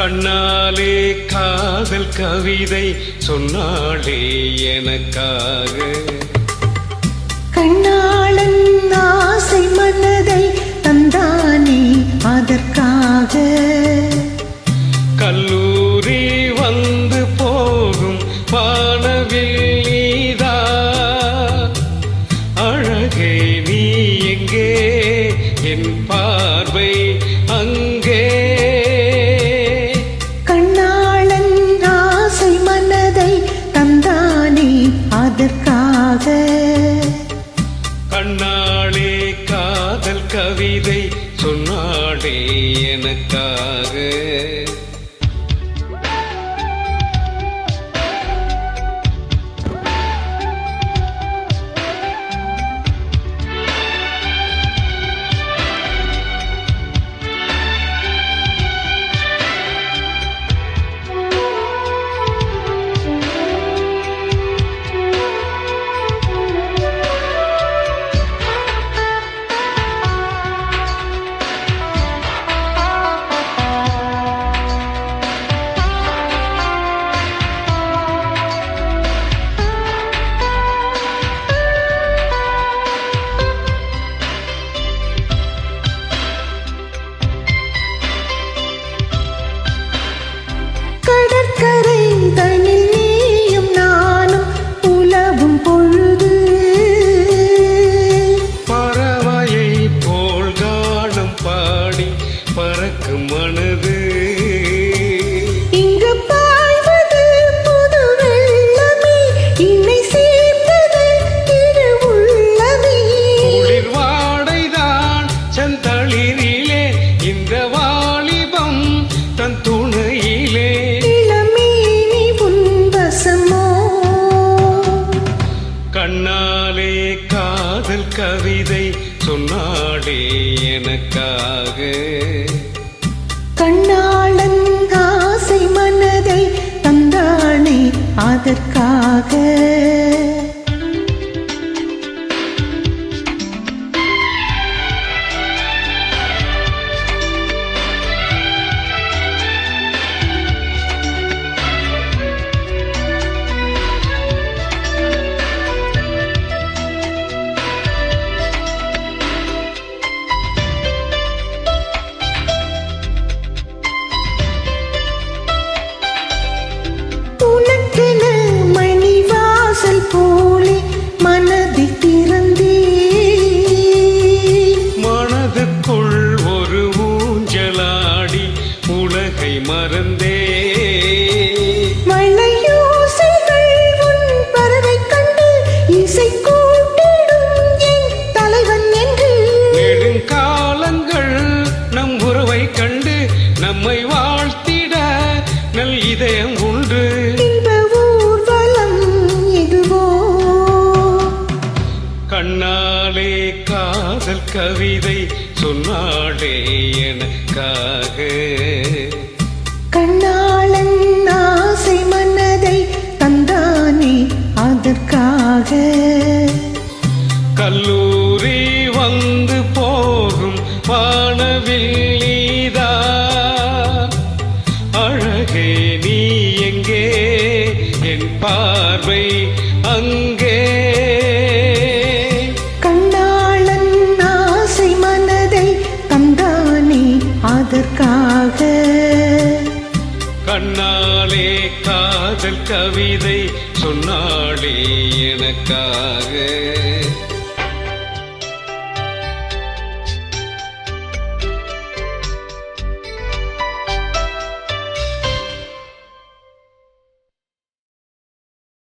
கண்ணாலே காதல் கவிதை சொன்னாளே எனக்காக. கண்ணாளன் ஆசை மனதை தந்தானே அதற்காக. கல்லூரி வந்து போகும் வானவில் நீதா, அழகே நீ எங்கே, என் பார்வை அங்கே. கண்ணாளன் ஆசை மனதை தந்தானே அதற்காக. கண்ணாளே காதல் கவிதை சொன்னாளே எனக்காக. கடற்கரை தனில் நீயும் நானும் உலவும் பொழுது, பறவையை போல் கானம் பாடி பறக்கும் மனது. இங்கு பாய்வது புது வெள்ளமே, என்னை சேர்ந்தது இரு உள்ளமே. குளிர் வாடைதான் செந்தளிரிலே, இந்த வாலிபம் தன் துணையிலே. இளமேனி உன் வசமோ, கண்ணாலே காதல் கவிதை சொன்னாளே எனக்காக. கண்ணாளன் ஆசை மனதை தந்தானே அதற்காக. உனக்கென மணிவாசல் போலே மனதை திறந்தே, மனதுக்குள் ஒரு ஊஞ்சலாடி உலகை மறந்தே. மழையோசைகள் உன் பறவை கண்டு இசை கூட்டிடும் என் தலைவன் என்று. நெடுங்காலங்கள் நம் உறவை கண்டு நம்மை வாழ்த்திட நல் இதயம் உண்டு. இன்ப ஊர்வலம் இதுவோ, கண்ணாலே காதல் கவிதை சொன்னாளே எனக்காக. கண்ணாளன் ஆசை மனதை தந்தானே அதற்காக. கல்லூரி வந்து போகும் வானவில் நீதா, அழகே நீ எங்கே, என் பார்வை அங்கே. கண்ணாளன் ஆசை மனதை தந்தானே அதற்காக. கண்ணாலே காதல் கவிதை சொன்னாளே எனக்காக.